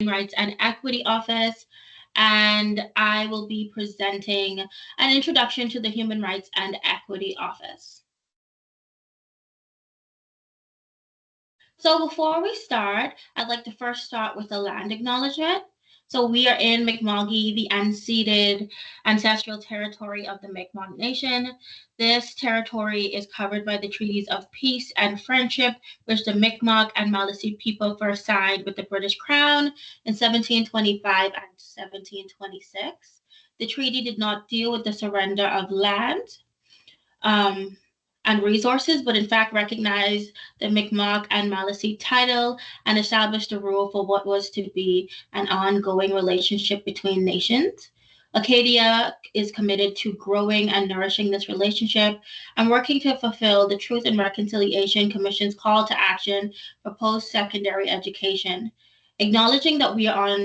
Rights and Equity Office, and I will be presenting an introduction to the Human Rights and Equity Office. So before we start, I'd like to first start with the land acknowledgement. So we are in Mi'kma'ki, the unceded ancestral territory of the Mi'kmaq Nation. This territory is covered by the treaties of peace and friendship, which the Mi'kmaq and Maliseet people first signed with the British Crown in 1725 and 1726. The treaty did not deal with the surrender of land. And resources, but in fact recognized the Mi'kmaq and Maliseet title and established a rule for what was to be an ongoing relationship between nations. Acadia is committed to growing and nourishing this relationship and working to fulfill the Truth and Reconciliation Commission's call to action for post-secondary education. Acknowledging that we are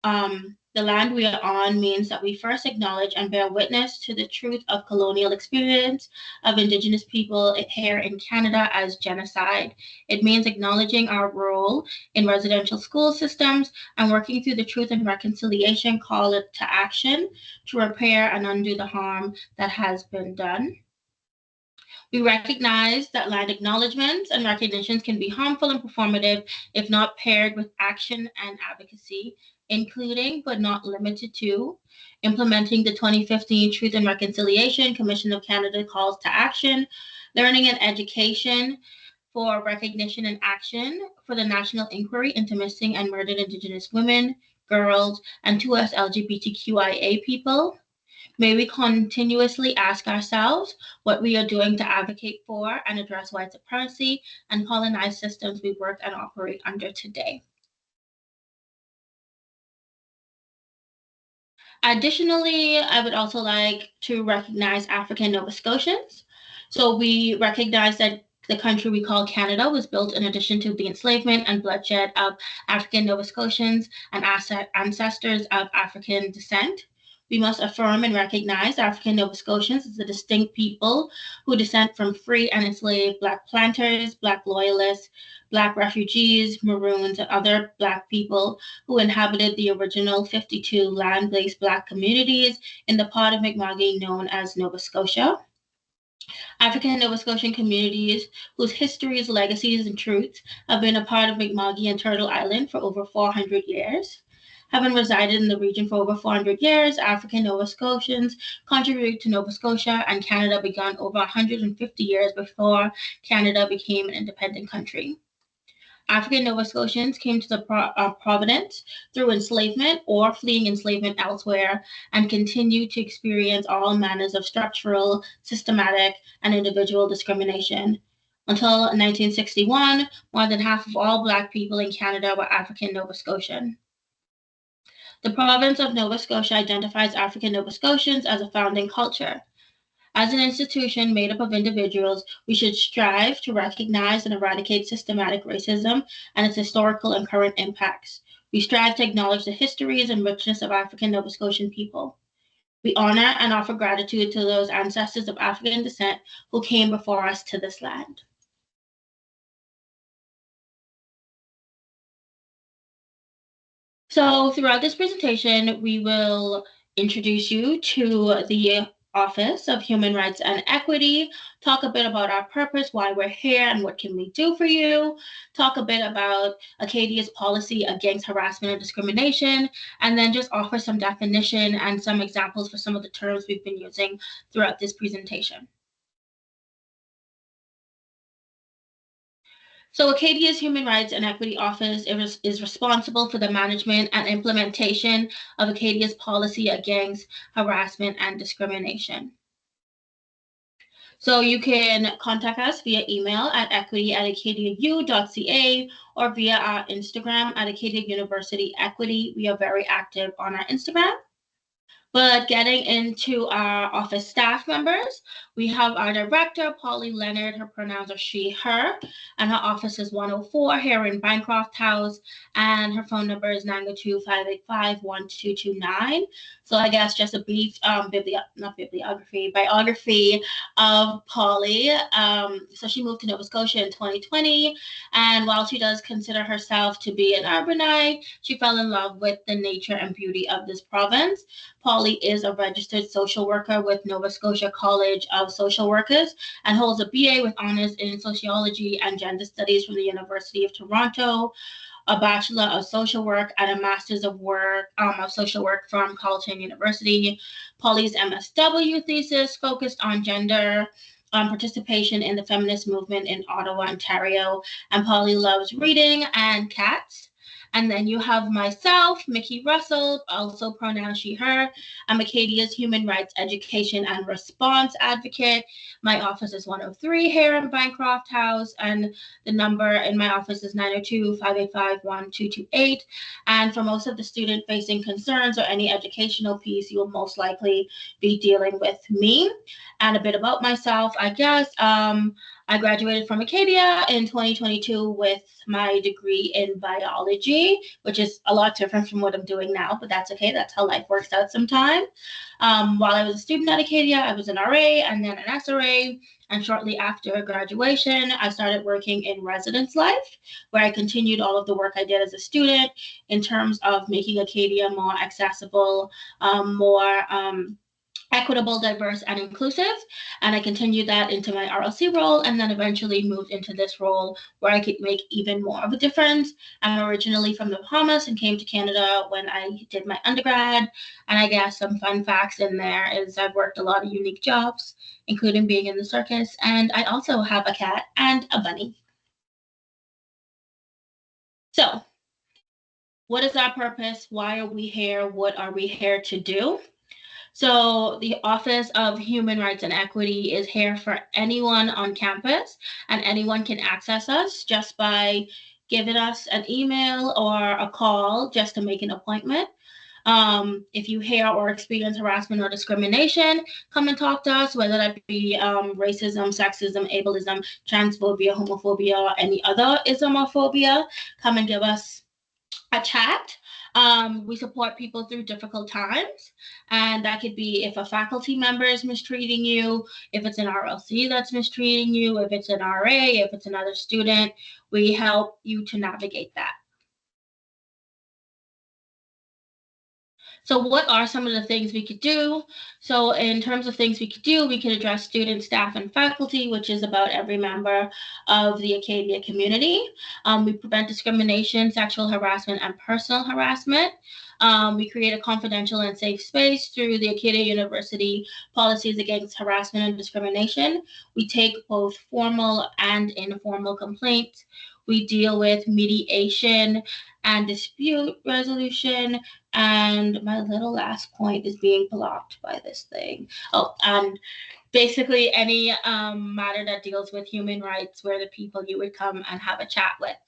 on the land we are on means that we first acknowledge and bear witness to the truth of colonial experience of Indigenous people here in Canada as genocide. It means acknowledging our role in residential school systems and working through the Truth and Reconciliation call to action to repair and undo the harm that has been done. We recognize that land acknowledgements and recognitions can be harmful and performative if not paired with action and advocacy, including but not limited to implementing the 2015 Truth and Reconciliation Commission of Canada calls to action, learning and education for recognition and action for the National Inquiry into Missing and Murdered Indigenous Women, Girls, and 2S LGBTQIA people. May we continuously ask ourselves what we are doing to advocate for and address white supremacy and colonized systems we work and operate under today. Additionally, I would also like to recognize African Nova Scotians. So we recognize that the country we call Canada was built in addition to the enslavement and bloodshed of African Nova Scotians and ancestors of African descent. We must affirm and recognize African Nova Scotians as a distinct people who descend from free and enslaved Black planters, Black loyalists, Black refugees, Maroons, and other Black people who inhabited the original 52 land-based Black communities in the part of Mi'kma'ki known as Nova Scotia. African Nova Scotian communities whose histories, legacies, and truths have been a part of Mi'kma'ki and Turtle Island for over 400 years. Having resided in the region for over 400 years, African Nova Scotians contributed to Nova Scotia and Canada began over 150 years before Canada became an independent country. African Nova Scotians came to the province through enslavement or fleeing enslavement elsewhere and continued to experience all manners of structural, systematic, and individual discrimination. Until 1961, more than half of all Black people in Canada were African Nova Scotian. The province of Nova Scotia identifies African Nova Scotians as a founding culture. As an institution made up of individuals, we should strive to recognize and eradicate systematic racism and its historical and current impacts. We strive to acknowledge the histories and richness of African Nova Scotian people. We honor and offer gratitude to those ancestors of African descent who came before us to this land. So throughout this presentation, we will introduce you to the Office of Human Rights and Equity, talk a bit about our purpose, why we're here, and what can we do for you, talk a bit about Acadia's policy against harassment and discrimination, and then just offer some definition and some examples for some of the terms we've been using throughout this presentation. So Acadia's Human Rights and Equity Office is responsible for the management and implementation of Acadia's policy against harassment and discrimination. So you can contact us via email at equity@acadiau.ca or via our Instagram at Acadia University Equity. We are very active on our Instagram. But getting into our office staff members, We have our director, Polly Leonard. Her pronouns are she, her, and her office is 104 here in Bancroft House, and her phone number is 902-585-1229. So I guess just a brief not bibliography, biography of Polly. So she moved to Nova Scotia in 2020, and while she does consider herself to be an urbanite, she fell in love with the nature and beauty of this province. Polly is a registered social worker with Nova Scotia College of Social Workers and holds a BA with honors in sociology and gender studies from the University of Toronto, a Bachelor of Social Work, and a Master's of Social Work from Carleton University. Polly's MSW thesis focused on gender participation in the feminist movement in Ottawa, Ontario. And Polly loves reading and cats. And then you have myself, Mickey Russell, also pronouns she, her. I'm Acadia's human rights education and response advocate. My office is 103 here in Bancroft House, and the number in my office is 902-585-1228. And for most of the student-facing concerns or any educational piece, you will most likely be dealing with me. And a bit about myself, I guess. I graduated from Acadia in 2022 with my degree in biology, which is a lot different from what I'm doing now, but that's okay. That's how life works out sometimes. While I was a student at Acadia, I was an RA and then an SRA. And shortly after graduation, I started working in residence life, where I continued all of the work I did as a student in terms of making Acadia more accessible, more equitable, diverse, and inclusive. And I continued that into my RLC role and then eventually moved into this role where I could make even more of a difference. I'm originally from the Bahamas and came to Canada when I did my undergrad. And I guess some fun facts in there is I've worked a lot of unique jobs, including being in the circus. And I also have a cat and a bunny. So, what is our purpose? Why are we here? What are we here to do? So the Office of Human Rights and Equity is here for anyone on campus, and anyone can access us just by giving us an email or a call just to make an appointment. If you hear or experience harassment or discrimination, come and talk to us, whether that be racism, sexism, ableism, transphobia, homophobia, or any other Islamophobia. Come and give us a chat. We support people through difficult times, and that could be if a faculty member is mistreating you, if it's an RLC that's mistreating you, if it's an RA, if it's another student. We help you to navigate that. So what are some of the things we could do? So in terms of things we could do, we could address students, staff, and faculty, which is about every member of the Acadia community. We prevent discrimination, sexual harassment, and personal harassment. We create a confidential and safe space through the Acadia University policies against harassment and discrimination. We take both formal and informal complaints. We deal with mediation and dispute resolution. And my little last point is being blocked by this thing. Oh, and basically any matter that deals with human rights where the people you would come and have a chat with.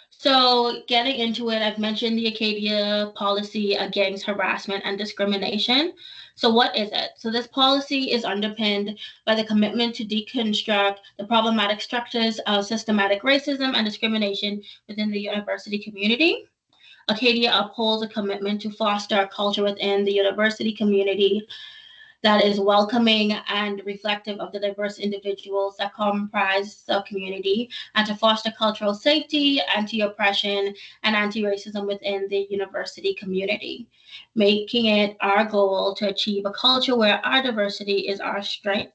So getting into it, I've mentioned the Acadia policy against harassment and discrimination. So what is it? So this policy is underpinned by the commitment to deconstruct the problematic structures of systematic racism and discrimination within the university community. Acadia upholds a commitment to foster a culture within the university community that is welcoming and reflective of the diverse individuals that comprise the community, and to foster cultural safety, anti-oppression, and anti-racism within the university community, making it our goal to achieve a culture where our diversity is our strength.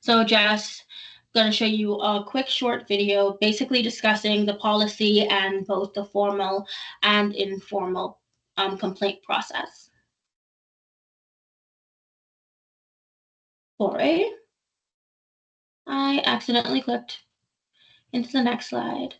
So just going to show you a quick short video basically discussing the policy and both the formal and informal complaint process. Sorry, I accidentally clicked into the next slide.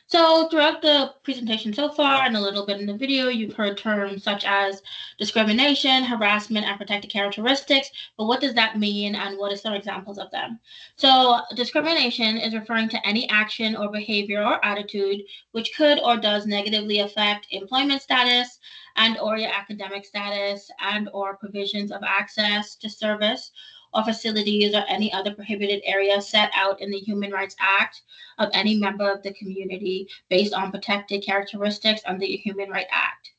So throughout the presentation so far and a little bit in the video, you've heard terms such as discrimination, harassment, and protected characteristics. But what does that mean and what are some examples of them? So discrimination is referring to any action or behavior or attitude which could or does negatively affect employment status and or your academic status and or provisions of access to service or facilities or any other prohibited area set out in the Human Rights Act of any member of the community based on protected characteristics under the Human Rights Act.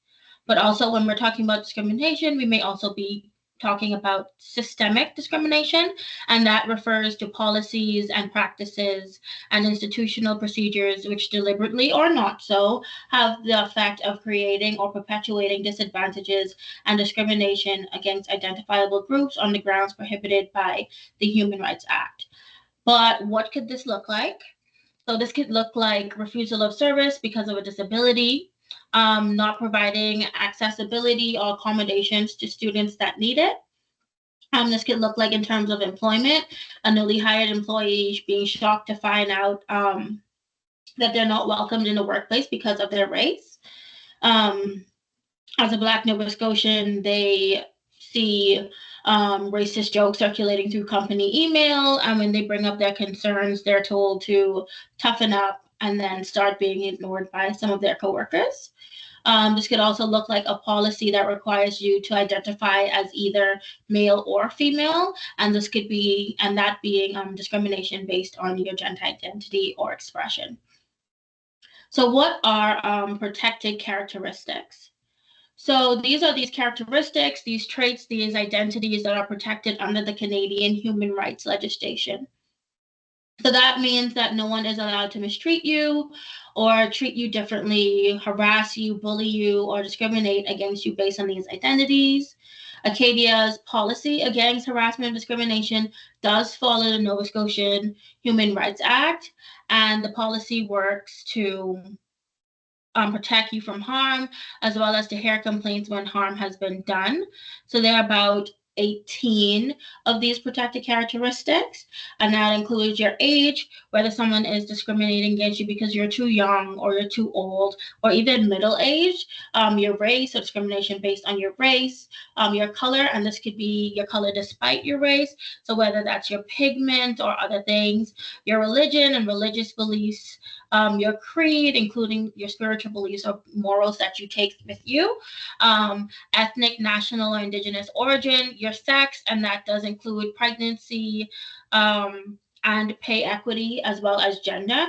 But also, when we're talking about discrimination, we may also be talking about systemic discrimination, and that refers to policies and practices and institutional procedures which deliberately or not so have the effect of creating or perpetuating disadvantages and discrimination against identifiable groups on the grounds prohibited by the Human Rights Act. But what could this look like? So this could look like refusal of service because of a disability, not providing accessibility or accommodations to students that need it. This could look like in terms of employment, a newly hired employee being shocked to find out that they're not welcomed in the workplace because of their race. Um, as a Black Nova Scotian, they see racist jokes circulating through company email. And when they bring up their concerns, they're told to toughen up and then start being ignored by some of their coworkers. This could also look like a policy that requires you to identify as either male or female, and this could be, and that being discrimination based on your gender identity or expression. So, what are protected characteristics? So these characteristics, these traits, these identities that are protected under the Canadian human rights legislation. So that means that no one is allowed to mistreat you or treat you differently, harass you, bully you, or discriminate against you based on these identities. Acadia's policy against harassment and discrimination does follow the Nova Scotian Human Rights Act, and the policy works to protect you from harm, as well as to hear complaints when harm has been done. So there are about 18 of these protected characteristics, and that includes your age, whether someone is discriminating against you because you're too young or you're too old or even middle age, your race or discrimination based on your race, your color, and this could be your color despite your race, so whether that's your pigment or other things, your religion and religious beliefs, your creed, including your spiritual beliefs or morals that you take with you, ethnic, national, or indigenous origin, your sex, and that does include pregnancy, and pay equity, as well as gender,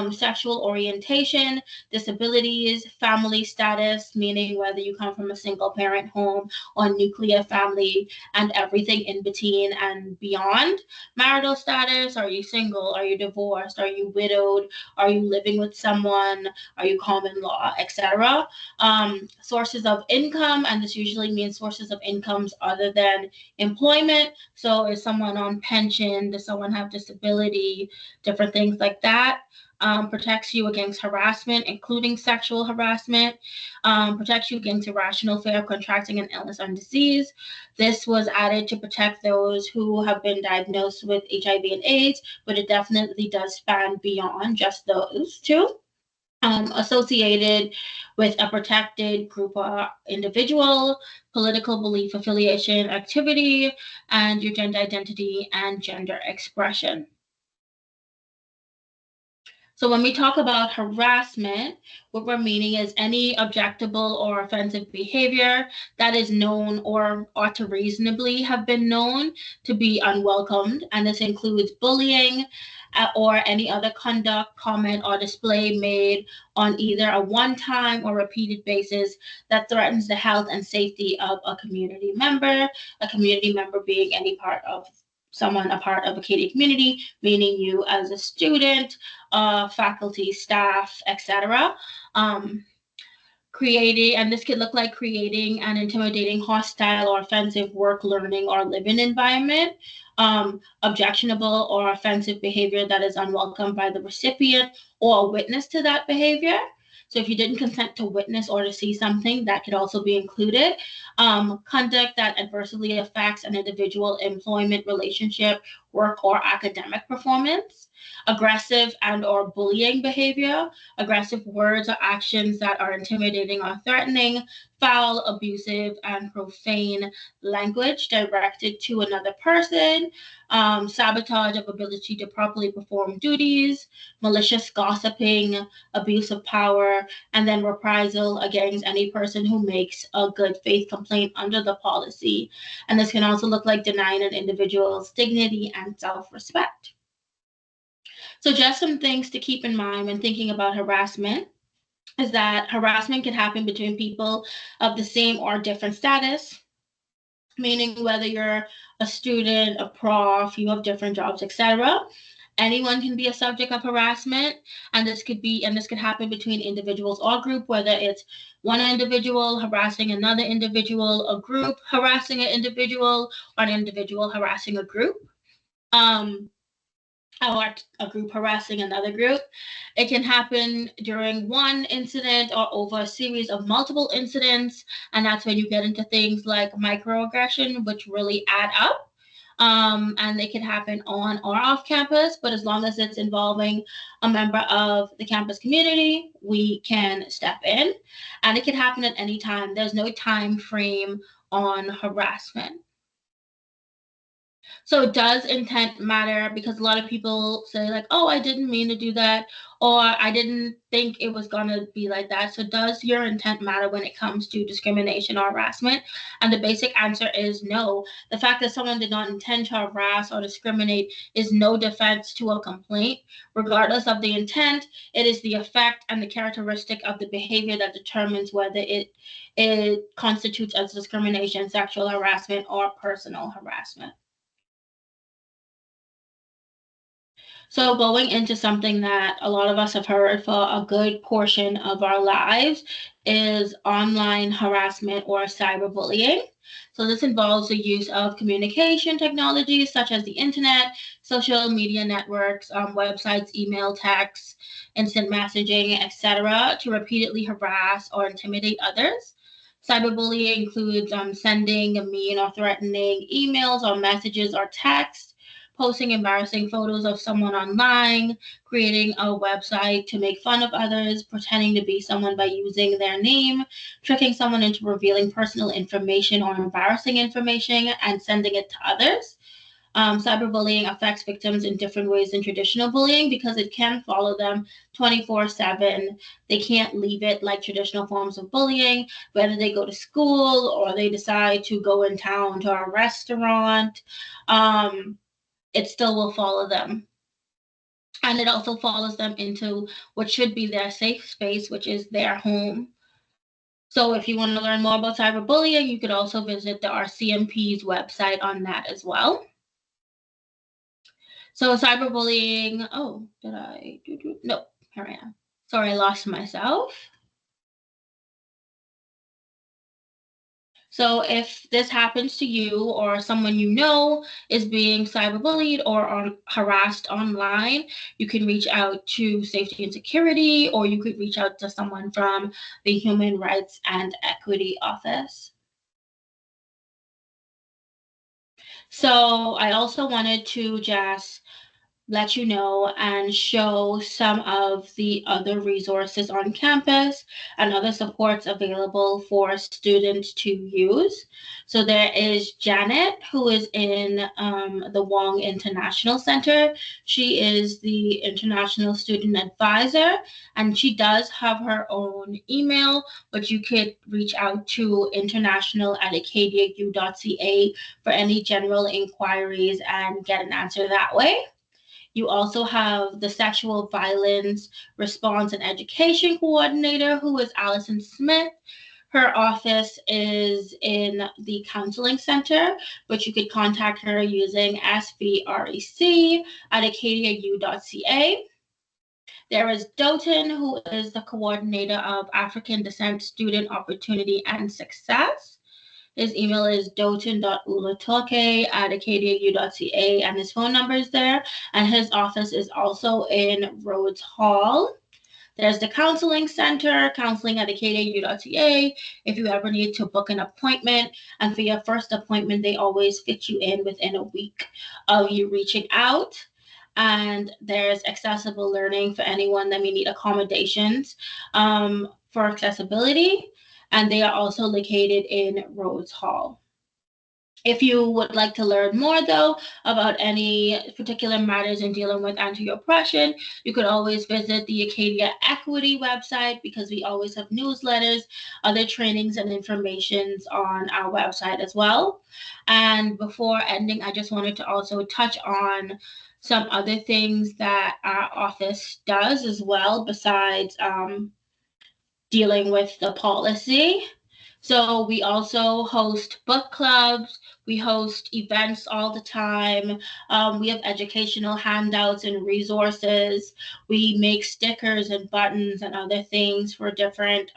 sexual orientation, disabilities, family status, meaning whether you come from a single parent home or nuclear family, and everything in between and beyond. Marital status, are you single? Are you divorced? Are you widowed? Are you living with someone? Are you common law, etc.? Sources of income, and this usually means sources of incomes other than employment. So is someone on pension? Does someone have disability? Different things like that. Protects you against harassment, including sexual harassment, protects you against irrational fear of contracting an illness or disease. This was added to protect those who have been diagnosed with HIV and AIDS, but it definitely does span beyond just those two. Associated with a protected group or individual, political belief, affiliation, activity, and your gender identity and gender expression. So when we talk about harassment, what we're meaning is any objectable or offensive behavior that is known or ought to reasonably have been known to be unwelcomed. And this includes bullying or any other conduct, comment, or display made on either a one-time or repeated basis that threatens the health and safety of a community member being any part of someone a part of Acadia community, meaning you as a student, faculty, staff, etc. Creating, and this could look like creating and intimidating hostile or offensive work, learning, or living environment, objectionable or offensive behavior that is unwelcome by the recipient or a witness to that behavior. So if you didn't consent to witness or to see something, that could also be included. Conduct that adversely affects an individual employment, relationship, work, or academic performance. aggressive and or bullying behavior, aggressive words or actions that are intimidating or threatening, foul, abusive, and profane language directed to another person, sabotage of ability to properly perform duties, malicious gossiping, abuse of power, and then reprisal against any person who makes a good faith complaint under the policy. And this can also look like denying an individual's dignity and self-respect. So just some things to keep in mind when thinking about harassment is that harassment can happen between people of the same or different status, meaning whether you're a student, a prof, you have different jobs, etc. Anyone can be a subject of harassment, and this could happen between individuals or group, whether it's one individual harassing another individual, a group harassing an individual, or an individual harassing a group. Or a group harassing another group. It can happen during one incident or over a series of multiple incidents, and that's when you get into things like microaggression, which really add up. And they can happen on or off campus, but as long as it's involving a member of the campus community, we can step in. And it can happen at any time. There's no time frame on harassment. So does intent matter? Because a lot of people say like, oh, I didn't mean to do that, or I didn't think it was gonna be like that. So does your intent matter when it comes to discrimination or harassment? And the basic answer is no. The fact that someone did not intend to harass or discriminate is no defense to a complaint. Regardless of the intent, it is the effect and the characteristic of the behavior that determines whether it constitutes as discrimination, sexual harassment, or personal harassment. So, going into something that a lot of us have heard for a good portion of our lives is online harassment or cyberbullying. So, this involves the use of communication technologies such as the internet, social media networks, websites, email, text, instant messaging, etc., to repeatedly harass or intimidate others. Cyberbullying includes sending mean or threatening emails or messages or texts, posting embarrassing photos of someone online, creating a website to make fun of others, pretending to be someone by using their name, tricking someone into revealing personal information or embarrassing information and sending it to others. Cyberbullying affects victims in different ways than traditional bullying because it can follow them 24/7. They can't leave it like traditional forms of bullying, whether they go to school or they decide to go in town to a restaurant. It still will follow them. And it also follows them into what should be their safe space, which is their home. So if you want to learn more about cyberbullying, you could also visit the RCMP's website on that as well. So cyberbullying, oh, did I do? No, here I am. Sorry, I lost myself. So if this happens to you or someone you know is being cyberbullied or harassed online, you can reach out to safety and security, or you could reach out to someone from the Human Rights and Equity Office. So I also wanted to just let you know and show some of the other resources on campus and other supports available for students to use. So there is Janet, who is in the Wong International Center. She is the International Student Advisor, and she does have her own email, but you could reach out to international@acadiau.ca for any general inquiries and get an answer that way. You also have the Sexual Violence Response and Education Coordinator, who is Allison Smith. Her office is in the Counseling Center, but you could contact her using svrec@acadiau.ca. There is Doughton, who is the coordinator of African Descent Student Opportunity and Success. His email is doughton.ulatoke@acadiau.ca, and his phone number is there. And his office is also in Rhodes Hall. There's the Counseling Center, counseling@acadiau.ca, if you ever need to book an appointment. And for your first appointment, they always fit you in within a week of you reaching out. and there's accessible learning for anyone that may need accommodations for accessibility. And they are also located in Rhodes Hall. If you would like to learn more, though, about any particular matters in dealing with anti-oppression, you could always visit the Acadia Equity website because we always have newsletters, other trainings, and informations on our website as well. And before ending, I just wanted to also touch on some other things that our office does as well, besides dealing with the policy. So we also host book clubs. We host events all the time. We have educational handouts and resources. We make stickers and buttons and other things for different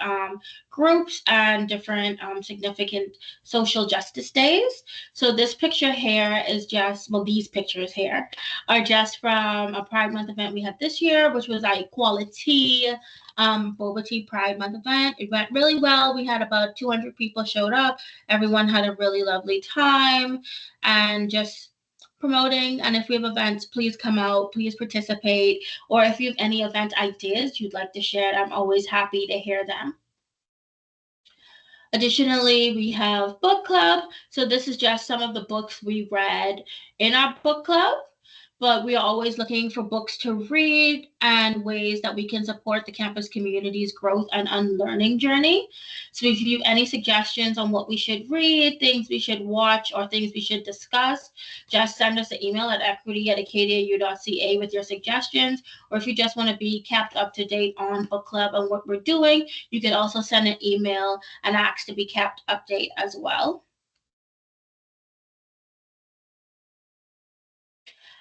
groups and different significant social justice days. So this picture here is just, well, these pictures here are just from a Pride Month event we had this year, which was our Equality Boba Tea Pride Month event. It went really well. We had about 200 people showed up. Everyone had a really lovely time and just promoting. And if we have events, please come out, please participate. Or if you have any event ideas you'd like to share, I'm always happy to hear them. Additionally, we have book club. So this is just some of the books we read in our book club, but we are always looking for books to read and ways that we can support the campus community's growth and unlearning journey. So if you have any suggestions on what we should read, things we should watch, or things we should discuss, just send us an email at equity@acadiau.ca with your suggestions. Or if you just want to be kept up to date on book club and what we're doing, you can also send an email and ask to be kept update as well.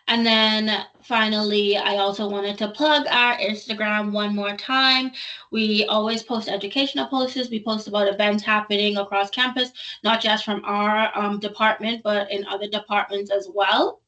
And then finally, I also wanted to plug our Instagram one more time. We always post educational posts. We post about events happening across campus, not just from our department, but in other departments as well.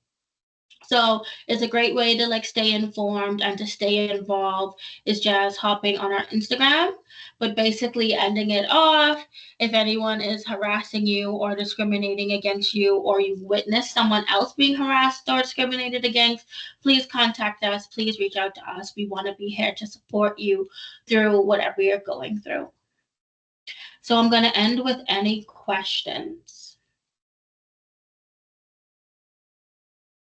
So it's a great way to like stay informed and to stay involved is just hopping on our Instagram. But basically ending it off, if anyone is harassing you or discriminating against you, or you've witnessed someone else being harassed or discriminated against, please contact us. Please reach out to us. We want to be here to support you through whatever you're going through. So I'm going to end with any questions.